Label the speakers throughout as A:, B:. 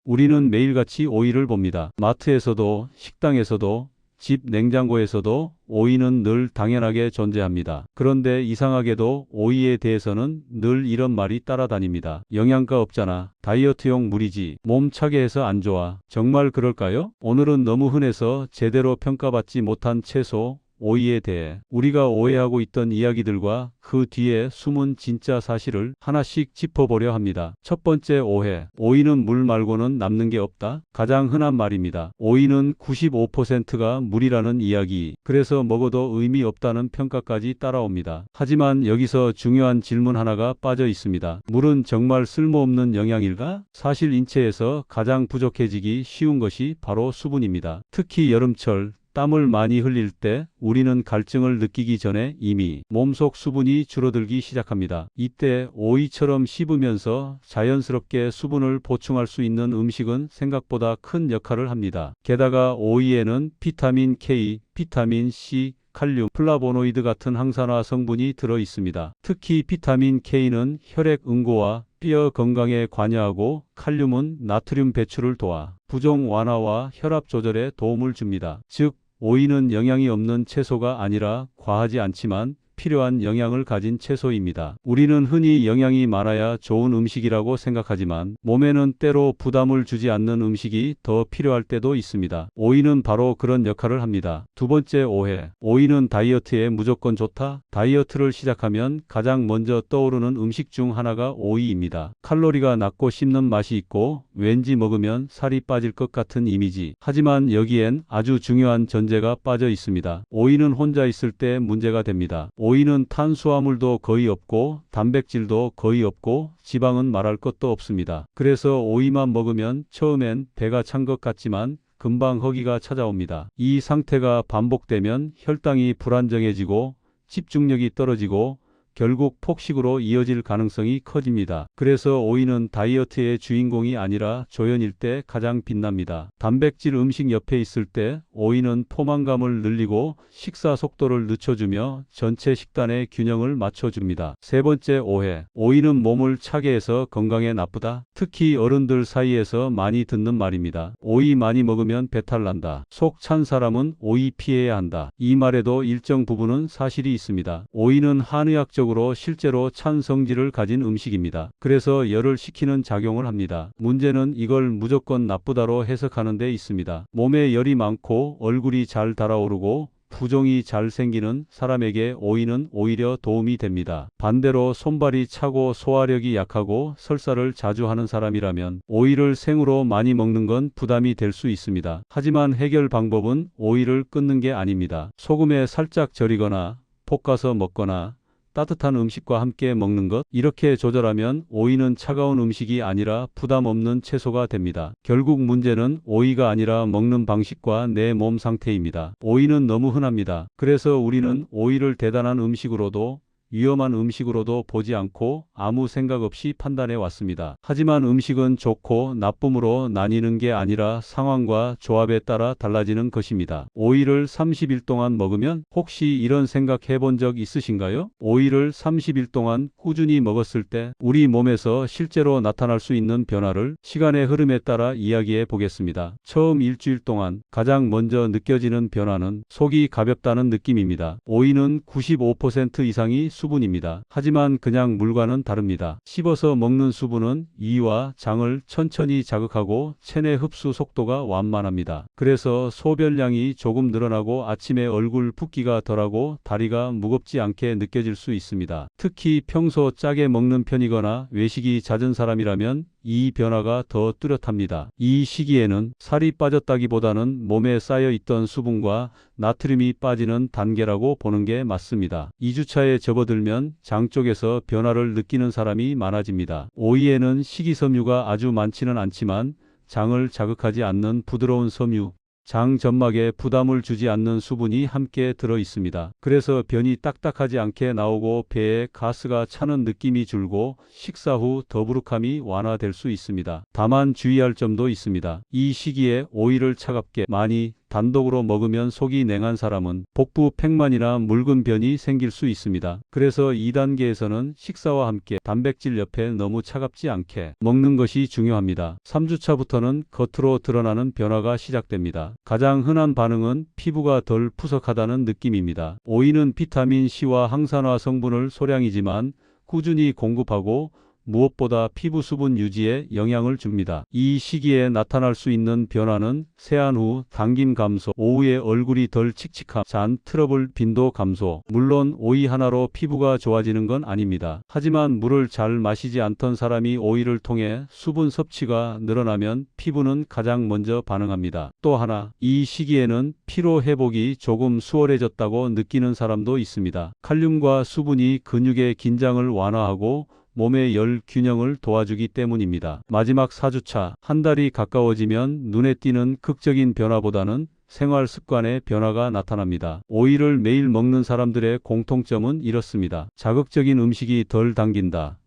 A: 우리는 매일같이 오이를 봅니다. 마트에서도 식당에서도 집 냉장고에서도 오이는 늘 당연하게 존재합니다. 그런데 이상하게도 오이에 대해서는 늘 이런 말이 따라다닙니다. 영양가 없잖아. 다이어트용 물이지. 몸 차게 해서 안 좋아. 정말 그럴까요? 오늘은 너무 흔해서 제대로 평가받지 못한 채소, 오이에 대해 우리가 오해하고 있던 이야기들과 그 뒤에 숨은 진짜 사실을 하나씩 짚어보려 합니다. 첫 번째 오해. 오이는 물 말고는 남는 게 없다. 가장 흔한 말입니다. 오이는 95%가 물이라는 이야기. 그래서 먹어도 의미 없다는 평가까지 따라옵니다. 하지만 여기서 중요한 질문 하나가 빠져 있습니다. 물은 정말 쓸모없는 영양일까? 사실 인체에서 가장 부족해지기 쉬운 것이 바로 수분입니다. 특히 여름철 땀을 많이 흘릴 때 우리는 갈증을 느끼기 전에 이미 몸속 수분이 줄어들기 시작합니다. 이때 오이처럼 씹으면서 자연스럽게 수분을 보충할 수 있는 음식은 생각보다 큰 역할을 합니다. 게다가 오이에는 비타민 K, 비타민 C, 칼륨, 플라보노이드 같은 항산화 성분이 들어 있습니다. 특히 비타민 K는 혈액 응고와 뼈 건강에 관여하고 칼륨은 나트륨 배출을 도와 부종 완화와 혈압 조절에 도움을 줍니다. 즉, 오이는 영양이 없는 채소가 아니라 과하지 않지만 필요한 영양을 가진 채소입니다. 우리는 흔히 영양이 많아야 좋은 음식이라고 생각하지만 몸에는 때로 부담을 주지 않는 음식이 더 필요할 때도 있습니다. 오이는 바로 그런 역할을 합니다. 두 번째 오해. 오이는 다이어트에 무조건 좋다? 다이어트를 시작하면 가장 먼저 떠오르는 음식 중 하나가 오이입니다. 칼로리가 낮고 씹는 맛이 있고 왠지 먹으면 살이 빠질 것 같은 이미지. 하지만 여기엔 아주 중요한 전제가 빠져 있습니다. 오이는 혼자 있을 때 문제가 됩니다. 오이는 탄수화물도 거의 없고 단백질도 거의 없고 지방은 말할 것도 없습니다. 그래서 오이만 먹으면 처음엔 배가 찬 것 같지만 금방 허기가 찾아옵니다. 이 상태가 반복되면 혈당이 불안정해지고 집중력이 떨어지고 결국 폭식으로 이어질 가능성이 커집니다. 그래서 오이는 다이어트의 주인공이 아니라 조연일 때 가장 빛납니다. 단백질 음식 옆에 있을 때 오이는 포만감을 늘리고 식사 속도를 늦춰주며 전체 식단의 균형을 맞춰줍니다. 세 번째 오해. 오이는 몸을 차게 해서 건강에 나쁘다? 특히 어른들 사이에서 많이 듣는 말입니다. 오이 많이 먹으면 배탈 난다. 속 찬 사람은 오이 피해야 한다. 이 말에도 일정 부분은 사실이 있습니다. 오이는 한의학적으로 실제로 찬 성질을 가진 음식입니다. 그래서 열을 식히는 작용을 합니다. 문제는 이걸 무조건 나쁘다로 해석하는 데 있습니다. 몸에 열이 많고 얼굴이 잘 달아오르고 부종이 잘 생기는 사람에게 오이는 오히려 도움이 됩니다. 반대로 손발이 차고 소화력이 약하고 설사를 자주 하는 사람이라면 오이를 생으로 많이 먹는 건 부담이 될 수 있습니다. 하지만 해결 방법은 오이를 끊는 게 아닙니다. 소금에 살짝 절이거나 볶아서 먹거나 따뜻한 음식과 함께 먹는 것, 이렇게 조절하면 오이는 차가운 음식이 아니라 부담 없는 채소가 됩니다. 결국 문제는 오이가 아니라 먹는 방식과 내 몸 상태입니다. 오이는 너무 흔합니다. 그래서 우리는 오이를 대단한 음식으로도 위험한 음식으로도 보지 않고 아무 생각 없이 판단해 왔습니다. 하지만 음식은 좋고 나쁨으로 나뉘는 게 아니라 상황과 조합에 따라 달라지는 것입니다. 오이를 30일 동안 먹으면 혹시 이런 생각 해본 적 있으신가요? 오이를 30일 동안 꾸준히 먹었을 때 우리 몸에서 실제로 나타날 수 있는 변화를 시간의 흐름에 따라 이야기해 보겠습니다. 처음 일주일 동안 가장 먼저 느껴지는 변화는 속이 가볍다는 느낌입니다. 오이는 95% 이상이 수분입니다. 하지만 그냥 물과는 다릅니다. 씹어서 먹는 수분은 이와 장을 천천히 자극하고 체내 흡수 속도가 완만합니다. 그래서 소변량이 조금 늘어나고 아침에 얼굴 붓기가 덜하고 다리가 무겁지 않게 느껴질 수 있습니다. 특히 평소 짜게 먹는 편이거나 외식이 잦은 사람이라면 이 변화가 더 뚜렷합니다. 이 시기에는 살이 빠졌다기보다는 몸에 쌓여 있던 수분과 나트륨이 빠지는 단계라고 보는 게 맞습니다. 2주차에 접어들면 장 쪽에서 변화를 느끼는 사람이 많아집니다. 오이에는 식이섬유가 아주 많지는 않지만 장을 자극하지 않는 부드러운 섬유, 장 점막에 부담을 주지 않는 수분이 함께 들어 있습니다. 그래서 변이 딱딱하지 않게 나오고 배에 가스가 차는 느낌이 줄고 식사 후 더부룩함이 완화될 수 있습니다. 다만 주의할 점도 있습니다. 이 시기에 오이를 차갑게 많이 단독으로 먹으면 속이 냉한 사람은 복부 팽만이나 묽은 변이 생길 수 있습니다. 그래서 2단계에서는 식사와 함께 단백질 옆에 너무 차갑지 않게 먹는 것이 중요합니다. 3주차부터는 겉으로 드러나는 변화가 시작됩니다. 가장 흔한 반응은 피부가 덜 푸석하다는 느낌입니다. 오이는 비타민 C와 항산화 성분을 소량이지만 꾸준히 공급하고 무엇보다 피부 수분 유지에 영향을 줍니다. 이 시기에 나타날 수 있는 변화는 세안 후 당김 감소, 오후에 얼굴이 덜 칙칙함, 잔 트러블 빈도 감소. 물론 오이 하나로 피부가 좋아지는 건 아닙니다. 하지만 물을 잘 마시지 않던 사람이 오이를 통해 수분 섭취가 늘어나면 피부는 가장 먼저 반응합니다. 또 하나, 이 시기에는 피로 회복이 조금 수월해졌다고 느끼는 사람도 있습니다. 칼륨과 수분이 근육의 긴장을 완화하고 몸의 열 균형을 도와주기 때문입니다. 마지막 4주차, 한 달이 가까워지면 눈에 띄는 극적인 변화보다는 생활 습관의 변화가 나타납니다. 오이를 매일 먹는 사람들의 공통점은 이렇습니다. 자극적인 음식이 덜 당긴다.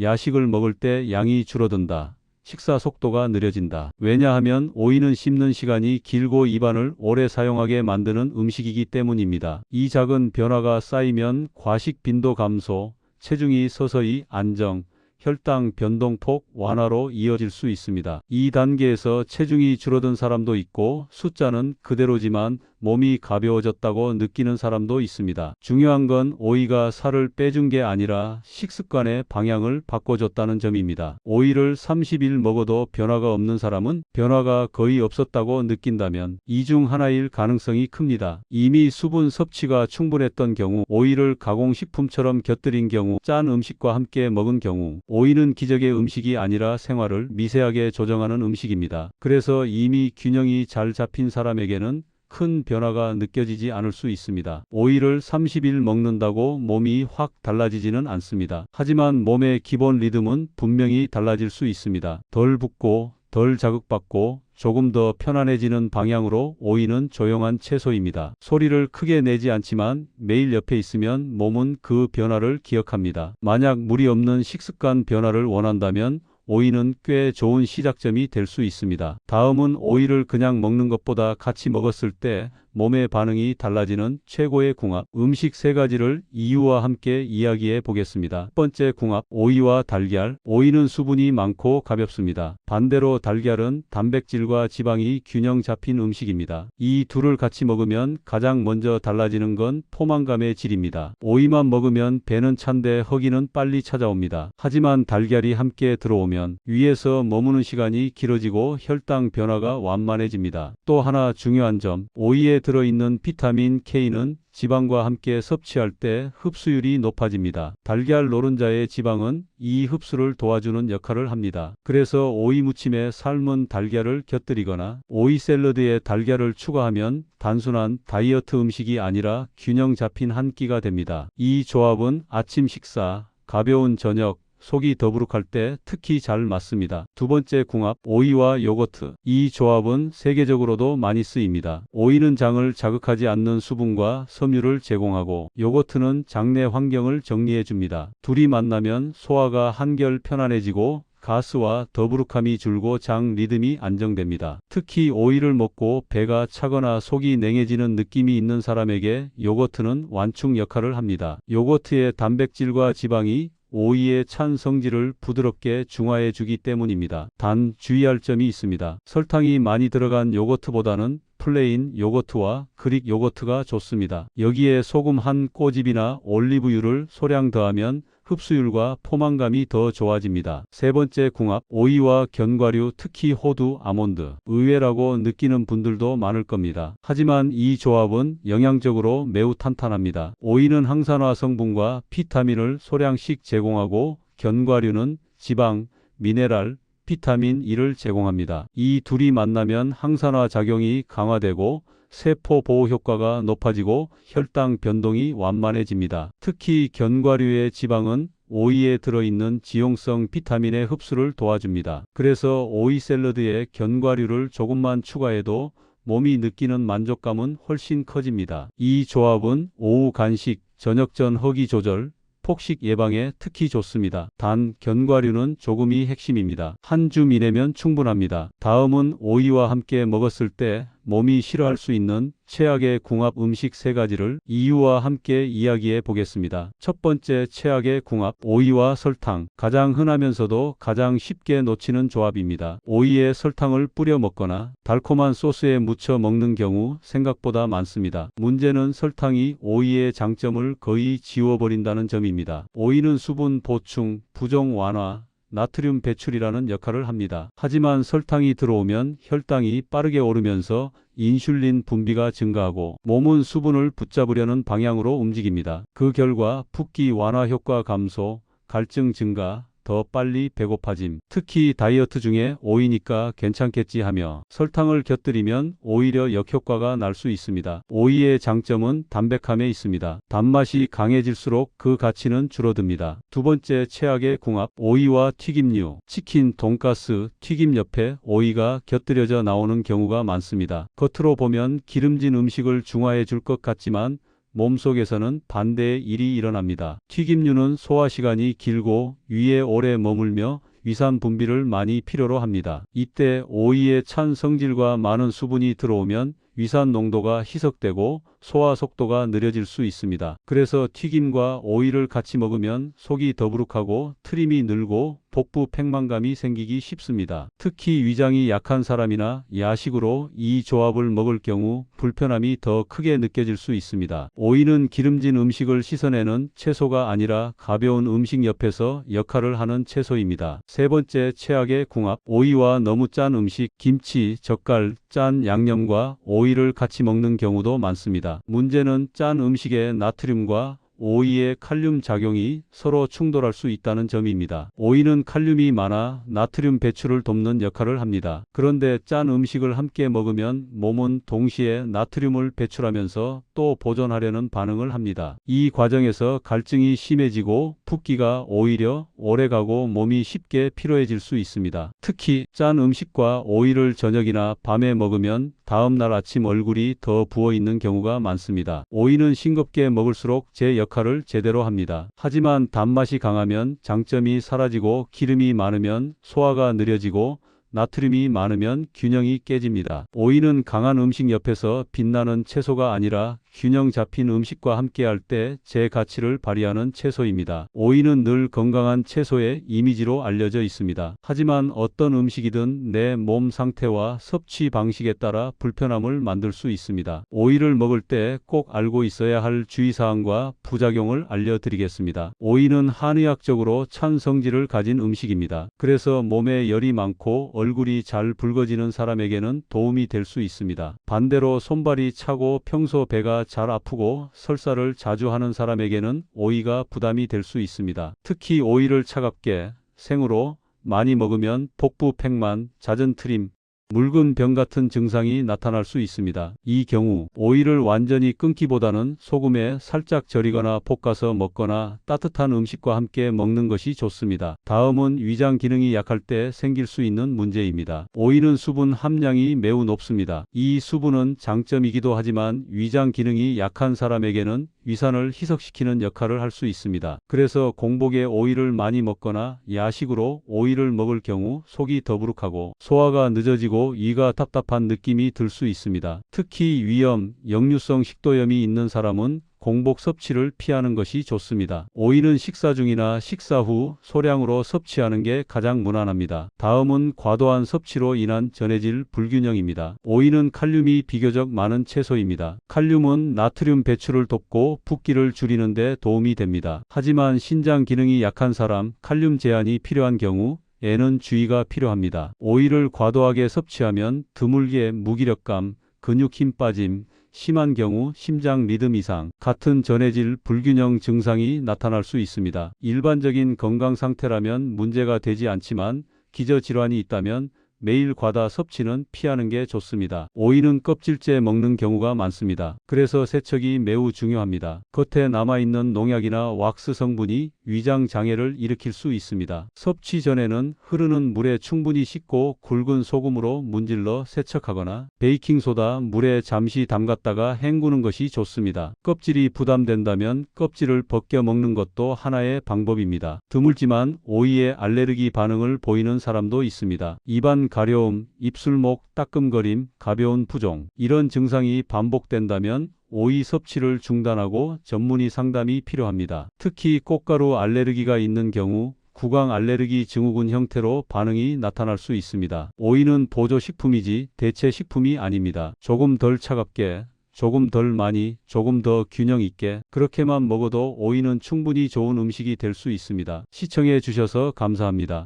A: 야식을 먹을 때 양이 줄어든다. 식사 속도가 느려진다. 왜냐하면 오이는 씹는 시간이 길고 입안을 오래 사용하게 만드는 음식이기 때문입니다. 이 작은 변화가 쌓이면 과식 빈도 감소, 체중이 서서히 안정, 혈당 변동폭 완화로 이어질 수 있습니다. 이 단계에서 체중이 줄어든 사람도 있고 숫자는 그대로지만 몸이 가벼워졌다고 느끼는 사람도 있습니다. 중요한 건 오이가 살을 빼준 게 아니라 식습관의 방향을 바꿔줬다는 점입니다. 오이를 30일 먹어도 변화가 없는 사람은 변화가 거의 없었다고 느낀다면 이 중 하나일 가능성이 큽니다. 이미 수분 섭취가 충분했던 경우, 오이를 가공식품처럼 곁들인 경우, 짠 음식과 함께 먹은 경우, 오이는 기적의 음식이 아니라 생활을 미세하게 조정하는 음식입니다. 그래서 이미 균형이 잘 잡힌 사람에게는 큰 변화가 느껴지지 않을 수 있습니다. 오이를 30일 먹는다고 몸이 확 달라지지는 않습니다. 하지만 몸의 기본 리듬은 분명히 달라질 수 있습니다. 덜 붓고 덜 자극받고 조금 더 편안해지는 방향으로 오이는 조용한 채소입니다. 소리를 크게 내지 않지만 매일 옆에 있으면 몸은 그 변화를 기억합니다. 만약 무리 없는 식습관 변화를 원한다면 오이는 꽤 좋은 시작점이 될 수 있습니다. 다음은 오이를 그냥 먹는 것보다 같이 먹었을 때 몸의 반응이 달라지는 최고의 궁합, 음식 3가지를 이유와 함께 이야기해 보겠습니다. 첫 번째 궁합, 오이와 달걀. 오이는 수분이 많고 가볍습니다. 반대로 달걀은 단백질과 지방이 균형 잡힌 음식입니다. 이 둘을 같이 먹으면 가장 먼저 달라지는 건 포만감의 질입니다. 오이만 먹으면 배는 찬데 허기는 빨리 찾아옵니다. 하지만 달걀이 함께 들어오면 위에서 머무는 시간이 길어지고 혈당 변화가 완만해집니다. 또 하나 중요한 점, 오이에 들어있는 비타민 K는 지방과 함께 섭취할 때 흡수율이 높아집니다. 달걀 노른자의 지방은 이 흡수를 도와주는 역할을 합니다. 그래서 오이 무침에 삶은 달걀을 곁들이거나 오이 샐러드에 달걀을 추가하면 단순한 다이어트 음식이 아니라 균형 잡힌 한 끼가 됩니다. 이 조합은 아침 식사, 가벼운 저녁, 속이 더부룩할 때 특히 잘 맞습니다. 두 번째 궁합, 오이와 요거트. 이 조합은 세계적으로도 많이 쓰입니다. 오이는 장을 자극하지 않는 수분과 섬유를 제공하고 요거트는 장내 환경을 정리해 줍니다. 둘이 만나면 소화가 한결 편안해지고 가스와 더부룩함이 줄고 장 리듬이 안정됩니다. 특히 오이를 먹고 배가 차거나 속이 냉해지는 느낌이 있는 사람에게 요거트는 완충 역할을 합니다. 요거트의 단백질과 지방이 오이의 찬 성질을 부드럽게 중화해 주기 때문입니다. 단 주의할 점이 있습니다. 설탕이 많이 들어간 요거트보다는 플레인 요거트와 그릭 요거트가 좋습니다. 여기에 소금 한 꼬집이나 올리브유를 소량 더하면 흡수율과 포만감이 더 좋아집니다. 세 번째 궁합, 오이와 견과류, 특히 호두, 아몬드. 의외라고 느끼는 분들도 많을 겁니다. 하지만 이 조합은 영양적으로 매우 탄탄합니다. 오이는 항산화 성분과 비타민을 소량씩 제공하고 견과류는 지방, 미네랄, 비타민 E를 제공합니다. 이 둘이 만나면 항산화 작용이 강화되고 세포 보호 효과가 높아지고 혈당 변동이 완만해집니다. 특히 견과류의 지방은 오이에 들어있는 지용성 비타민의 흡수를 도와줍니다. 그래서 오이 샐러드에 견과류를 조금만 추가해도 몸이 느끼는 만족감은 훨씬 커집니다. 이 조합은 오후 간식, 저녁 전 허기 조절, 폭식 예방에 특히 좋습니다. 단 견과류는 조금이 핵심입니다. 한 줌 이내면 충분합니다. 다음은 오이와 함께 먹었을 때 몸이 싫어할 수 있는 최악의 궁합 음식 3가지를 이유와 함께 이야기해 보겠습니다. 첫 번째 최악의 궁합, 오이와 설탕. 가장 흔하면서도 가장 쉽게 놓치는 조합입니다. 오이에 설탕을 뿌려 먹거나 달콤한 소스에 묻혀 먹는 경우 생각보다 많습니다. 문제는 설탕이 오이의 장점을 거의 지워버린다는 점입니다. 오이는 수분 보충, 부종 완화, 나트륨 배출이라는 역할을 합니다. 하지만 설탕이 들어오면 혈당이 빠르게 오르면서 인슐린 분비가 증가하고 몸은 수분을 붙잡으려는 방향으로 움직입니다. 그 결과 붓기 완화 효과 감소, 갈증 증가, 더 빨리 배고파짐. 특히 다이어트 중에 오이니까 괜찮겠지 하며 설탕을 곁들이면 오히려 역효과가 날 수 있습니다. 오이의 장점은 담백함에 있습니다. 단맛이 강해질수록 그 가치는 줄어듭니다. 두 번째 최악의 궁합, 오이와 튀김류. 치킨, 돈가스, 튀김 옆에 오이가 곁들여져 나오는 경우가 많습니다. 겉으로 보면 기름진 음식을 중화해 줄 것 같지만 몸속에서는 반대의 일이 일어납니다. 튀김류는 소화 시간이 길고 위에 오래 머물며 위산 분비를 많이 필요로 합니다. 이때 오이의 찬 성질과 많은 수분이 들어오면 위산 농도가 희석되고 소화 속도가 느려질 수 있습니다. 그래서 튀김과 오이를 같이 먹으면 속이 더부룩하고 트림이 늘고 복부 팽만감이 생기기 쉽습니다. 특히 위장이 약한 사람이나 야식으로 이 조합을 먹을 경우 불편함이 더 크게 느껴질 수 있습니다. 오이는 기름진 음식을 씻어내는 채소가 아니라 가벼운 음식 옆에서 역할을 하는 채소입니다. 세 번째 최악의 궁합, 오이와 너무 짠 음식. 김치, 젓갈, 짠 양념과 오이를 같이 먹는 경우도 많습니다. 문제는 짠 음식의 나트륨과 오이의 칼륨 작용이 서로 충돌할 수 있다는 점입니다. 오이는 칼륨이 많아 나트륨 배출을 돕는 역할을 합니다. 그런데 짠 음식을 함께 먹으면 몸은 동시에 나트륨을 배출하면서 또 보존하려는 반응을 합니다. 이 과정에서 갈증이 심해지고 붓기가 오히려 오래가고 몸이 쉽게 피로해질 수 있습니다. 특히 짠 음식과 오이를 저녁이나 밤에 먹으면 다음날 아침 얼굴이 더 부어있는 경우가 많습니다. 오이는 싱겁게 먹을수록 제 역할을 제대로 합니다. 하지만 단맛이 강하면 장점이 사라지고 기름이 많으면 소화가 느려지고 나트륨이 많으면 균형이 깨집니다. 오이는 강한 음식 옆에서 빛나는 채소가 아니라 균형 잡힌 음식과 함께할 때 제 가치를 발휘하는 채소입니다. 오이는 늘 건강한 채소의 이미지로 알려져 있습니다. 하지만 어떤 음식이든 내 몸 상태와 섭취 방식에 따라 불편함을 만들 수 있습니다. 오이를 먹을 때 꼭 알고 있어야 할 주의사항과 부작용을 알려드리겠습니다. 오이는 한의학적으로 찬 성질을 가진 음식입니다. 그래서 몸에 열이 많고 얼굴이 잘 붉어지는 사람에게는 도움이 될 수 있습니다. 반대로 손발이 차고 평소 배가 잘 아프고 설사를 자주 하는 사람에게는 오이가 부담이 될 수 있습니다. 특히 오이를 차갑게 생으로 많이 먹으면 복부 팽만, 잦은 트림, 묽은 병 같은 증상이 나타날 수 있습니다. 이 경우 오이를 완전히 끊기보다는 소금에 살짝 절이거나 볶아서 먹거나 따뜻한 음식과 함께 먹는 것이 좋습니다. 다음은 위장 기능이 약할 때 생길 수 있는 문제입니다. 오이는 수분 함량이 매우 높습니다. 이 수분은 장점이기도 하지만 위장 기능이 약한 사람에게는 위산을 희석시키는 역할을 할 수 있습니다. 그래서 공복에 오이를 많이 먹거나 야식으로 오이를 먹을 경우 속이 더부룩하고 소화가 늦어지고 위가 답답한 느낌이 들 수 있습니다. 특히 위염, 역류성 식도염이 있는 사람은 공복 섭취를 피하는 것이 좋습니다. 오이는 식사 중이나 식사 후 소량으로 섭취하는 게 가장 무난합니다. 다음은 과도한 섭취로 인한 전해질 불균형입니다. 오이는 칼륨이 비교적 많은 채소입니다. 칼륨은 나트륨 배출을 돕고 붓기를 줄이는 데 도움이 됩니다. 하지만 신장 기능이 약한 사람, 칼륨 제한이 필요한 경우 에는 주의가 필요합니다. 오이를 과도하게 섭취하면 드물게 무기력감, 근육 힘 빠짐, 심한 경우 심장 리듬 이상 같은 전해질 불균형 증상이 나타날 수 있습니다. 일반적인 건강 상태라면 문제가 되지 않지만 기저질환이 있다면 매일 과다 섭취는 피하는 게 좋습니다. 오이는 껍질째 먹는 경우가 많습니다. 그래서 세척이 매우 중요합니다. 겉에 남아있는 농약이나 왁스 성분이 위장 장애를 일으킬 수 있습니다. 섭취 전에는 흐르는 물에 충분히 씻고 굵은 소금으로 문질러 세척하거나 베이킹소다 물에 잠시 담갔다가 헹구는 것이 좋습니다. 껍질이 부담된다면 껍질을 벗겨 먹는 것도 하나의 방법입니다. 드물지만 오이에 알레르기 반응을 보이는 사람도 있습니다. 입안 가려움, 입술목, 따끔거림, 가벼운 부종. 이런 증상이 반복된다면 오이 섭취를 중단하고 전문의 상담이 필요합니다. 특히 꽃가루 알레르기가 있는 경우 구강 알레르기 증후군 형태로 반응이 나타날 수 있습니다. 오이는 보조식품이지 대체 식품이 아닙니다. 조금 덜 차갑게, 조금 덜 많이, 조금 더 균형 있게 그렇게만 먹어도 오이는 충분히 좋은 음식이 될 수 있습니다. 시청해 주셔서 감사합니다.